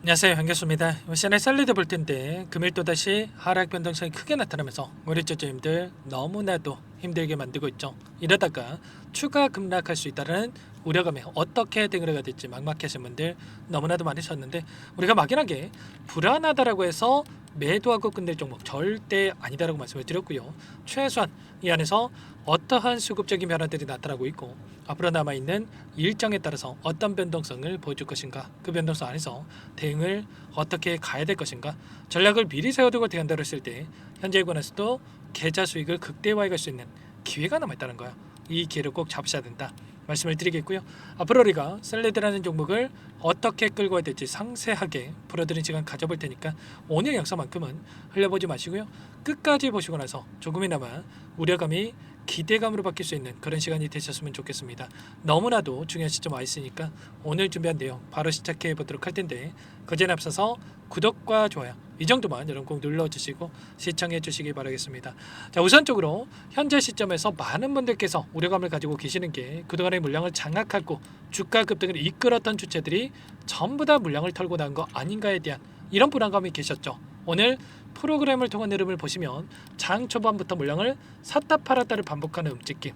안녕하세요, 반갑습니다. 시간에 셀리드 볼 텐데 금일 또다시 하락 변동성이 크게 나타나면서 우리 투자자님들 너무나도 힘들게 만들고 있죠. 이러다가 추가 급락할 수 있다는 우려감에 어떻게 대응을 해야 될지 막막하신 분들 너무나도 많으셨는데, 우리가 막연하게 불안하다라고 해서 매도하고 끝낼 종목 절대 아니다라고 말씀을 드렸고요. 최소한 이 안에서 어떠한 수급적인 변화들이 나타나고 있고 앞으로 남아있는 일정에 따라서 어떤 변동성을 보여줄 것인가, 그 변동성 안에서 대응을 어떻게 가야 될 것인가, 전략을 미리 세워두고 대응한다고 했을 때 현재 권에서도 계좌 수익을 극대화해 갈 수 있는 기회가 남아있다는 거야. 이 기회를 꼭 잡으셔야 된다 말씀을 드리겠고요. 앞으로 우리가 셀레드라는 종목을 어떻게 끌고 가야 될지 상세하게 풀어드린 시간 가져볼 테니까 오늘 영상만큼은 흘려보지 마시고요. 끝까지 보시고 나서 조금이나마 우려감이 기대감으로 바뀔 수 있는 그런 시간이 되셨으면 좋겠습니다. 너무나도 중요한 시점 와 있으니까 오늘 준비한 내용 바로 시작해 보도록 할 텐데, 그전에 앞서서 구독과 좋아요 이 정도만 여러분 꼭 눌러주시고 시청해 주시기 바라겠습니다. 자, 우선적으로 현재 시점에서 많은 분들께서 우려감을 가지고 계시는 게 그동안의 물량을 장악하고 주가 급등을 이끌었던 주체들이 전부 다 물량을 털고 나온 거 아닌가에 대한 이런 불안감이 계셨죠. 오늘 프로그램을 통한 흐름을 보시면 장 초반부터 물량을 샀다 팔았다를 반복하는 움직임,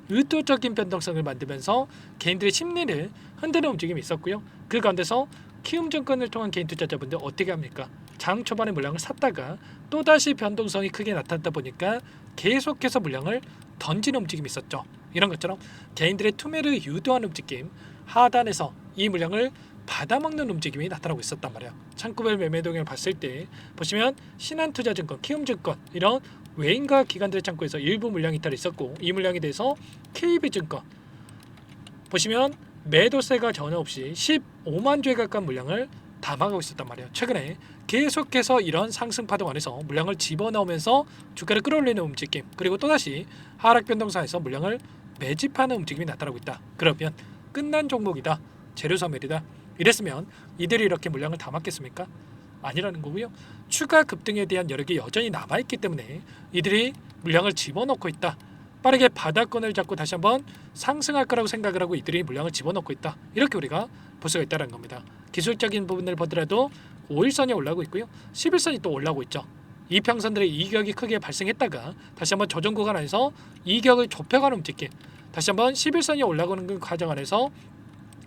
의도적인 변동성을 만들면서 개인들의 심리를 흔드는 움직임이 있었고요. 그 가운데서 키움증권을 통한 개인 투자자분들 어떻게 합니까? 장 초반에 물량을 샀다가 또다시 변동성이 크게 나타났다 보니까 계속해서 물량을 던지는 움직임이 있었죠. 이런 것처럼 개인들의 투매를 유도하는 움직임, 하단에서 이 물량을 받아먹는 움직임이 나타나고 있었단 말이에요. 창구별 매매 동향을 봤을 때 보시면 신한투자증권, 키움증권 이런 외인과 기관들의 창구에서 일부 물량 이탈이 있었고, 이 물량에 대해서 KB증권 보시면 매도세가 전혀 없이 15만 주에 가까운 물량을 담아가고 있었단 말이에요. 최근에 계속해서 이런 상승 파동 안에서 물량을 집어넣으면서 주가를 끌어올리는 움직임, 그리고 또다시 하락 변동사에서 물량을 매집하는 움직임이 나타나고 있다. 그러면 끝난 종목이다, 재료소멸이다, 이랬으면 이들이 이렇게 물량을 담았겠습니까? 아니라는 거고요. 추가 급등에 대한 여력이 여전히 남아있기 때문에 이들이 물량을 집어넣고 있다. 빠르게 바닥권을 잡고 다시 한번 상승할 거라고 생각을 하고 이들이 물량을 집어넣고 있다. 이렇게 우리가 볼 수가 있다는 겁니다. 기술적인 부분을 보더라도 5일선이 올라오고 있고요. 11선이 또 올라오고 있죠. 이평선들의 이격이 크게 발생했다가 다시 한번 조정 구간 안에서 이격을 좁혀가는 움직임, 다시 한번 11선이 올라오는 그 과정 안에서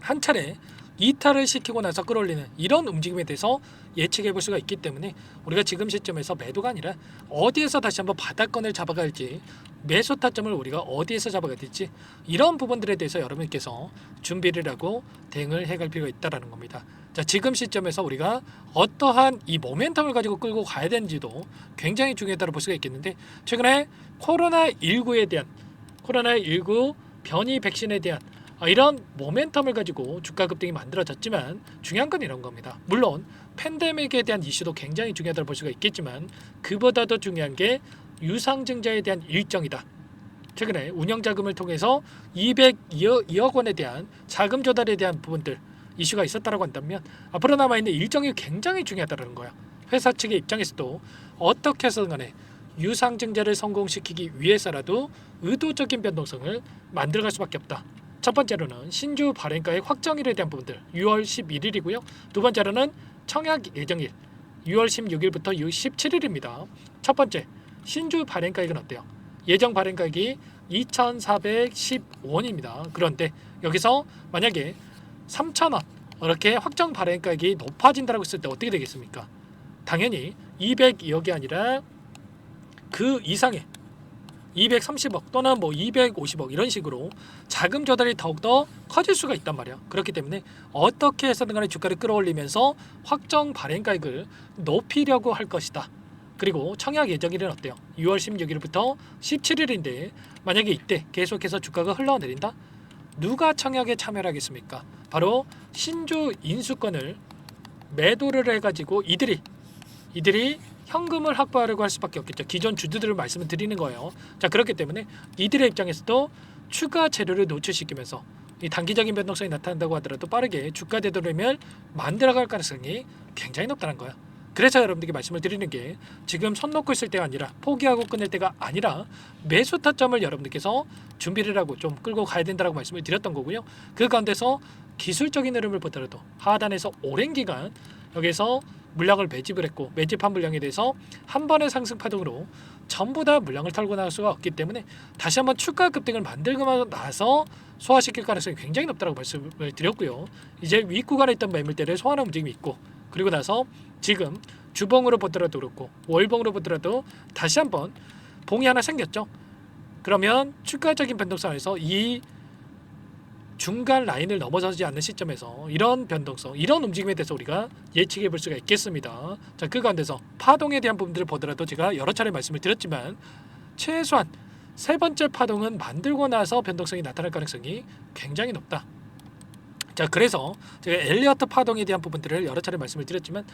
한 차례 이탈을 시키고 나서 끌어올리는 이런 움직임에 대해서 예측해 볼 수가 있기 때문에 우리가 지금 시점에서 매도가 아니라 어디에서 다시 한번 바닥권을 잡아갈지, 매수 타점을 우리가 어디에서 잡아가야 될지, 이런 부분들에 대해서 여러분께서 준비를 하고 대응을 해갈 필요가 있다는 겁니다. 자, 지금 시점에서 우리가 어떠한 이 모멘텀을 가지고 끌고 가야 되는지도 굉장히 중요하다고 볼 수가 있겠는데, 최근에 코로나19 변이 백신에 대한 이런 모멘텀을 가지고 주가 급등이 만들어졌지만 중요한 건 이런 겁니다. 물론 팬데믹에 대한 이슈도 굉장히 중요하다고 볼 수가 있겠지만 그보다 더 중요한 게 유상증자에 대한 일정이다. 최근에 운영자금을 통해서 202억 원에 대한 자금 조달에 대한 부분들 이슈가 있었다고 한다면 앞으로 남아있는 일정이 굉장히 중요하다는 거야. 회사 측의 입장에서도 어떻게 해서든 간에 유상증자를 성공시키기 위해서라도 의도적인 변동성을 만들어갈 수밖에 없다. 첫 번째로는 신주 발행가의 확정일에 대한 부분들 6월 11일이고요. 두 번째로는 청약 예정일 6월 16일부터 17일입니다. 첫 번째, 신주 발행가액은 어때요? 예정 발행가액이 2,410원입니다. 그런데 여기서 만약에 3,000원 이렇게 확정 발행가액이 높아진다고 했을 때 어떻게 되겠습니까? 당연히 202억이 아니라 그 이상의 230억 또는 250억 이런 식으로 자금 조달이 더욱더 커질 수가 있단 말이야. 그렇기 때문에 어떻게 해서든 간에 주가를 끌어올리면서 확정 발행가액을 높이려고 할 것이다. 그리고 청약 예정일은 어때요? 6월 16일부터 17일인데 만약에 이때 계속해서 주가가 흘러내린다? 누가 청약에 참여를 하겠습니까? 바로 신주 인수권을 매도를 해가지고 이들이 현금을 확보하려고 할 수밖에 없겠죠. 기존 주주들을 말씀을 드리는 거예요. 자, 그렇기 때문에 이들의 입장에서도 추가 재료를 노출시키면서 이 단기적인 변동성이 나타난다고 하더라도 빠르게 주가 되도록이면 만들어갈 가능성이 굉장히 높다는 거야. 그래서 여러분들께 말씀을 드리는 게 지금 손 놓고 있을 때가 아니라 포기하고 끝낼 때가 아니라 매수 타점을 여러분들께서 준비를 하고 좀 끌고 가야 된다고 말씀을 드렸던 거고요. 그 가운데서 기술적인 흐름을 보더라도 하단에서 오랜 기간 여기서 물량을 매집을 했고 매집한 물량에 대해서 한 번의 상승 파동으로 전부 다 물량을 털고 나갈 수가 없기 때문에 다시 한번 추가 급등을 만들고 나서 소화시킬 가능성이 굉장히 높다고 말씀을 드렸고요. 이제 윗 구간에 있던 매물대를 소화하는 움직임이 있고 그리고 나서 지금 주봉으로 보더라도 그렇고 월봉으로 보더라도 다시 한번 봉이 하나 생겼죠. 그러면 추가적인 변동성에서 이 중간 라인을 넘어서지 않는 시점에서 이런 변동성, 이런 움직임에 대해서 우리가 예측해 볼 수가 있겠습니다. 자, 그 가운데서 파동에 대한 부분들을 보더라도 제가 여러 차례 말씀을 드렸지만 최소한 세 번째 파동은 만들고 나서 변동성이 나타날 가능성이 굉장히 높다. 자, 그래서 제가 엘리어트 파동에 대한 부분들을 여러 차례 말씀을 드렸지만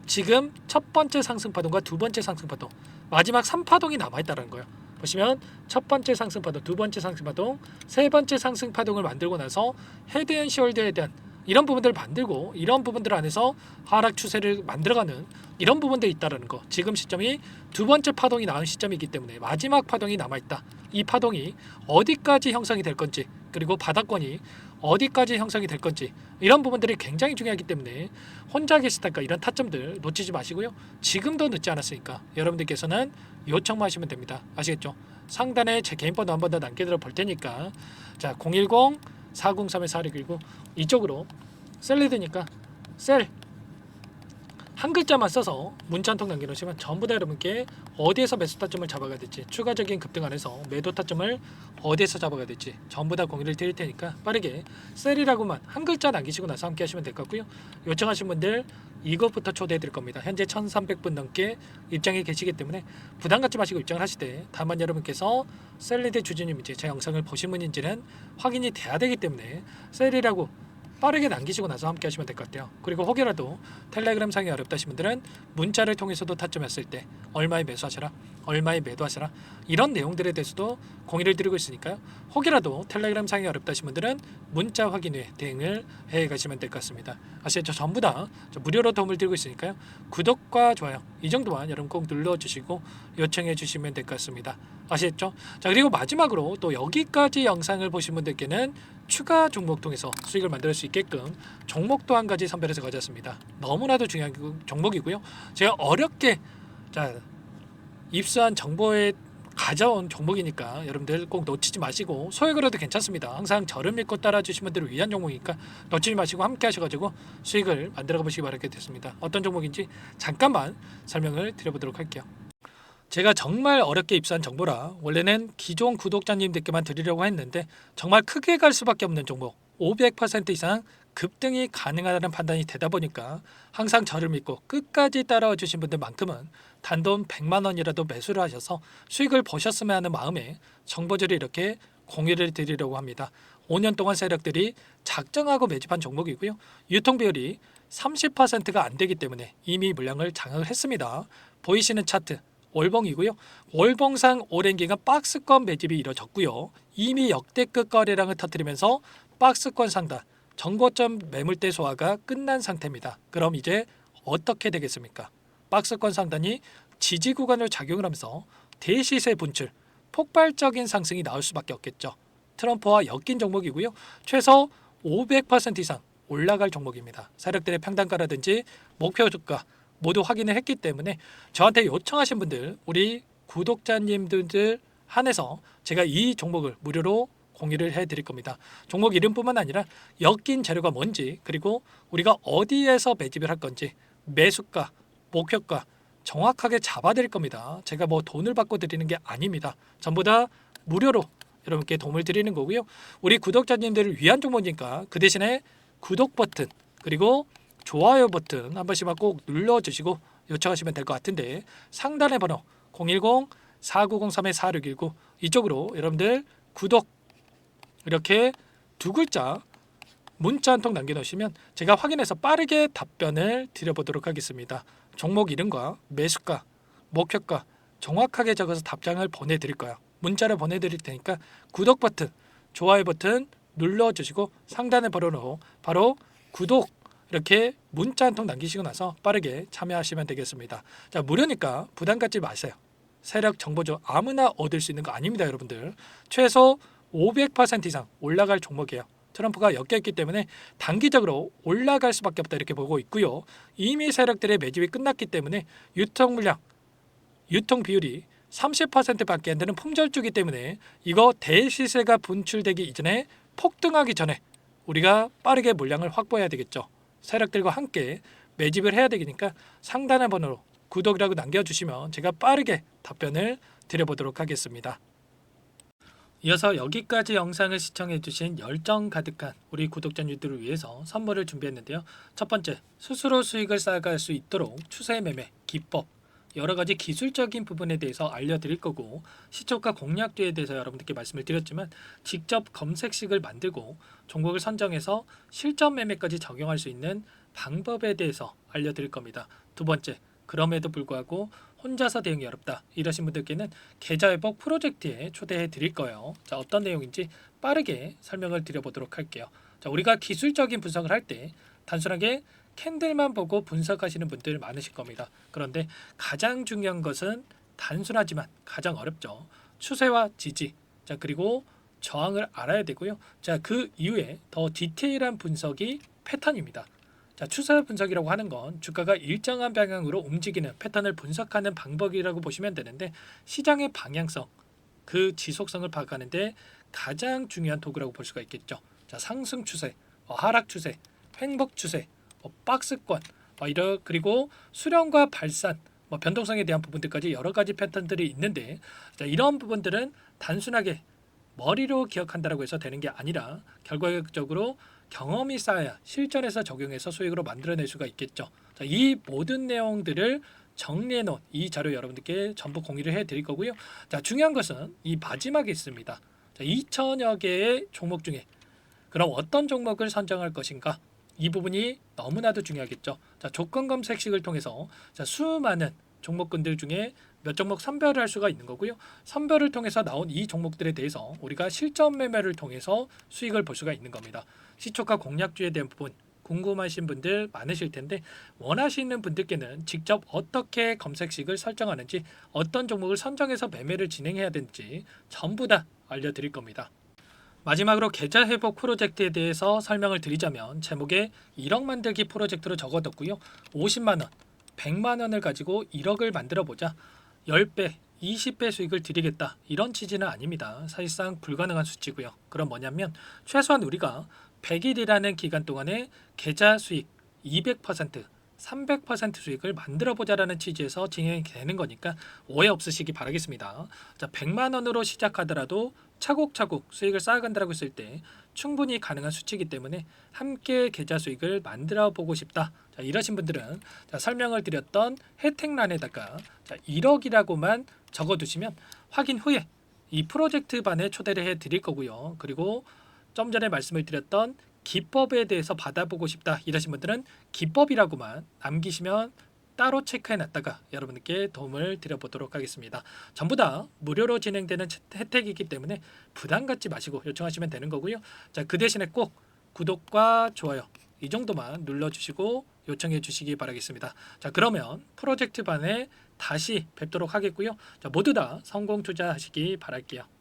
지금 첫 번째 상승 파동과 두 번째 상승 파동, 마지막 3파동이 남아있다는 거예요. 보시면 첫 번째 상승 파동, 두 번째 상승 파동, 세 번째 상승 파동을 만들고 나서 헤드 앤 숄더에 대한 이런 부분들을 만들고 이런 부분들 안에서 하락 추세를 만들어가는 이런 부분들이 있다는 거. 지금 시점이 두 번째 파동이 나온 시점이기 때문에 마지막 파동이 남아있다. 이 파동이 어디까지 형성이 될 건지 그리고 바닥권이 어디까지 형성이 될 건지 이런 부분들이 굉장히 중요하기 때문에 혼자 계시다가 이런 타점들 놓치지 마시고요. 지금도 늦지 않았으니까 여러분들께서는 요청만 하시면 됩니다. 아시겠죠? 상단에 제 개인 번호 한 번 더 남겨드려 볼 테니까 자 010-403-4619 이쪽으로 셀리드니까 셀 한 글자만 써서 문자 한 통 남겨놓으시면 전부 다 여러분께 어디에서 매수 타점을 잡아가야 될지 추가적인 급등 안에서 매도 타점을 어디에서 잡아가야 될지 전부 다 공유를 드릴 테니까 빠르게 셀이라고만 한 글자 남기시고 나서 함께 하시면 될 것 같고요. 요청하신 분들 이것부터 초대해 드릴 겁니다. 현재 1300분 넘게 입장해 계시기 때문에 부담 갖지 마시고 입장을 하실 때 다만 여러분께서 셀리드 주주님인지 제 영상을 보신 분인지는 확인이 돼야 되기 때문에 셀이라고 빠르게 남기시고 나서 함께 하시면 될 것 같아요. 그리고 혹여라도 텔레그램 상이 어렵다 하신 분들은 문자를 통해서도 타점했을 때 얼마에 매수하셔라, 얼마에 매도하셔라 이런 내용들에 대해서도 공유를 드리고 있으니까요. 혹여라도 텔레그램 상이 어렵다 하신 분들은 문자 확인 후에 대응을 해 가시면 될 것 같습니다. 아시죠? 전부 다 무료로 도움을 드리고 있으니까요. 구독과 좋아요 이 정도만 여러분 꼭 눌러주시고 요청해 주시면 될 것 같습니다. 아시겠죠? 자, 그리고 마지막으로 또 여기까지 영상을 보신 분들께는 추가 종목 통해서 수익을 만들 수 있게끔 종목도 한 가지 선별해서 가져왔습니다. 너무나도 중요한 종목이고요. 제가 어렵게 입수한 정보에 가져온 종목이니까 여러분들 꼭 놓치지 마시고 소액으로 해도 괜찮습니다. 항상 저를 믿고 따라주신 분들을 위한 종목이니까 놓치지 마시고 함께 하셔가지고 수익을 만들어 보시기 바라겠습니다. 어떤 종목인지 잠깐만 설명을 드려보도록 할게요. 제가 정말 어렵게 입수한 정보라 원래는 기존 구독자님들께만 드리려고 했는데 정말 크게 갈 수밖에 없는 종목 500% 이상 급등이 가능하다는 판단이 되다 보니까 항상 저를 믿고 끝까지 따라와 주신 분들만큼은 단돈 100만 원이라도 매수를 하셔서 수익을 보셨으면 하는 마음에 정보들을 이렇게 공유를 드리려고 합니다. 5년 동안 세력들이 작정하고 매집한 종목이고요. 유통 비율이 30%가 안 되기 때문에 이미 물량을 장악을 했습니다. 보이시는 차트 월봉이고요. 월봉상 오랜 기간 박스권 매집이 이뤄졌고요. 이미 역대급 거래량을 터뜨리면서 박스권 상단 정고점 매물대 소화가 끝난 상태입니다. 그럼 이제 어떻게 되겠습니까? 박스권 상단이 지지 구간을 작용을 하면서 대시세 분출, 폭발적인 상승이 나올 수밖에 없겠죠. 트럼프와 엮인 종목이고요. 최소 500% 이상 올라갈 종목입니다. 세력들의 평단가라든지 목표 주가 모두 확인을 했기 때문에 저한테 요청하신 분들 우리 구독자님들 한해서 제가 이 종목을 무료로 공유를 해드릴 겁니다. 종목 이름뿐만 아니라 엮인 재료가 뭔지 그리고 우리가 어디에서 매집을 할 건지 매수가, 목표가 정확하게 잡아드릴 겁니다. 제가 뭐 돈을 받고 드리는 게 아닙니다. 전부 다 무료로 여러분께 도움을 드리는 거고요. 우리 구독자님들을 위한 종목이니까 그 대신에 구독 버튼 그리고 좋아요 버튼 한 번씩만 꼭 눌러주시고 요청하시면 될 것 같은데 상단의 번호 010-4903-4619 이쪽으로 여러분들 구독 이렇게 두 글자 문자 한 통 남겨놓으시면 제가 확인해서 빠르게 답변을 드려보도록 하겠습니다. 종목 이름과 매수가, 목표가 정확하게 적어서 답장을 보내드릴 거예요. 문자를 보내드릴 테니까 구독 버튼, 좋아요 버튼 눌러주시고 상단의 번호로 바로 구독 이렇게 문자 한 통 남기시고 나서 빠르게 참여하시면 되겠습니다. 자, 무료니까 부담 갖지 마세요. 세력 정보죠. 아무나 얻을 수 있는 거 아닙니다, 여러분들. 최소 500% 이상 올라갈 종목이에요. 트럼프가 엮여있기 때문에 단기적으로 올라갈 수밖에 없다 이렇게 보고 있고요. 이미 세력들의 매집이 끝났기 때문에 유통 물량, 유통 비율이 30%밖에 안 되는 품절주기 때문에 이거 대시세가 분출되기 이전에 폭등하기 전에 우리가 빠르게 물량을 확보해야 되겠죠. 세력들과 함께 매집을 해야 되니까 상단의 번호로 구독이라고 남겨주시면 제가 빠르게 답변을 드려보도록 하겠습니다. 이어서 여기까지 영상을 시청해주신 열정 가득한 우리 구독자님들을 위해서 선물을 준비했는데요. 첫 번째, 스스로 수익을 쌓아갈 수 있도록 추세 매매 기법, 여러 가지 기술적인 부분에 대해서 알려드릴 거고, 시초가 공략주에 대해서 여러분들께 말씀을 드렸지만 직접 검색식을 만들고 종목을 선정해서 실전 매매까지 적용할 수 있는 방법에 대해서 알려드릴 겁니다. 두 번째, 그럼에도 불구하고 혼자서 대응이 어렵다 이러신 분들께는 계좌회복 프로젝트에 초대해 드릴 거예요. 자, 어떤 내용인지 빠르게 설명을 드려보도록 할게요. 자, 우리가 기술적인 분석을 할 때 단순하게 캔들만 보고 분석하시는 분들 많으실 겁니다. 그런데 가장 중요한 것은 단순하지만 가장 어렵죠. 추세와 지지, 자 그리고 저항을 알아야 되고요. 자, 그 이후에 더 디테일한 분석이 패턴입니다. 자, 추세 분석이라고 하는 건 주가가 일정한 방향으로 움직이는 패턴을 분석하는 방법이라고 보시면 되는데, 시장의 방향성, 그 지속성을 파악하는데 가장 중요한 도구라고 볼 수가 있겠죠. 자, 상승 추세, 하락 추세, 횡복 추세, 박스권, 그리고 수렴과 발산, 변동성에 대한 부분들까지 여러 가지 패턴들이 있는데, 자, 이런 부분들은 단순하게 머리로 기억한다고 해서 되는 게 아니라 결과적으로 경험이 쌓아야 실전에서 적용해서 수익으로 만들어낼 수가 있겠죠. 자, 이 모든 내용들을 정리해 놓은 이 자료 여러분들께 전부 공유를 해 드릴 거고요. 자, 중요한 것은 이 마지막에 있습니다. 자, 2천여 개의 종목 중에 그럼 어떤 종목을 선정할 것인가? 이 부분이 너무나도 중요하겠죠. 자, 조건 검색식을 통해서 자, 수많은 종목군들 중에 몇 종목 선별을 할 수가 있는 거고요. 선별을 통해서 나온 이 종목들에 대해서 우리가 실전 매매를 통해서 수익을 볼 수가 있는 겁니다. 시초가 공략주에 대한 부분 궁금하신 분들 많으실 텐데, 원하시는 분들께는 직접 어떻게 검색식을 설정하는지, 어떤 종목을 선정해서 매매를 진행해야 되는지 전부 다 알려드릴 겁니다. 마지막으로 계좌 회복 프로젝트에 대해서 설명을 드리자면, 제목에 1억 만들기 프로젝트로 적어뒀고요. 50만 원, 100만 원을 가지고 1억을 만들어 보자. 10배, 20배 수익을 드리겠다. 이런 취지는 아닙니다. 사실상 불가능한 수치고요. 그럼 뭐냐면 최소한 우리가 100일이라는 기간 동안에 계좌 수익 200%, 300% 수익을 만들어 보자라는 취지에서 진행이 되는 거니까 오해 없으시기 바라겠습니다. 자, 100만 원으로 시작하더라도 차곡차곡 수익을 쌓아간다고 했을 때 충분히 가능한 수치이기 때문에 함께 계좌 수익을 만들어 보고 싶다. 자, 이러신 분들은 자, 설명을 드렸던 혜택란에다가 자, 1억이라고만 적어두시면 확인 후에 이 프로젝트 반에 초대를 해 드릴 거고요. 그리고 좀 전에 말씀을 드렸던 기법에 대해서 받아보고 싶다 이러신 분들은 기법이라고만 남기시면 따로 체크해 놨다가 여러분께 도움을 드려보도록 하겠습니다. 전부 다 무료로 진행되는 혜택이기 때문에 부담 갖지 마시고 요청하시면 되는 거고요. 자, 그 대신에 꼭 구독과 좋아요 이 정도만 눌러주시고 요청해 주시기 바라겠습니다. 자, 그러면 프로젝트 반에 다시 뵙도록 하겠고요. 자, 모두 다 성공 투자하시기 바랄게요.